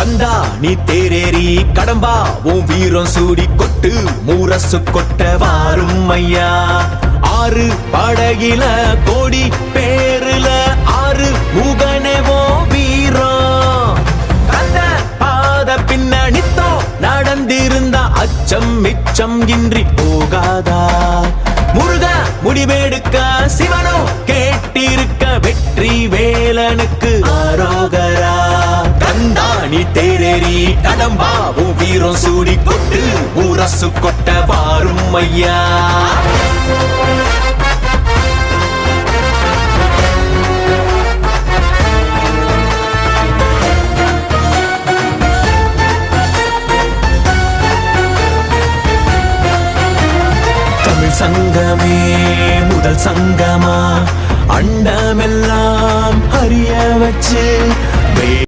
கந்தா நீ தேரேறி கடம்பா உன் வீரம் சூடி கொட்டு மூரசு கொட்ட வாரும் ஐயா. ஆறு படகில கோடி பேருல ஆறு முகனேவோ வீரம். கந்த பாத பின்னணித்தோ நடந்திருந்தா அச்சம் மிச்சம் இன்றி போகாதா. முருக முடிவெடுக்க சிவனோ கேட்டிருக்க வெற்றி வேலனுக்கு ஆரோகரா. கந்தாணி தேரேறி கடம்பாவும் வீரம் சூடி கொட்டு ஊரசு கொட்ட வாரும் ஐயா. சங்கமே முதல் சங்கமா அண்டமெல்லாம் அறிய வச்சு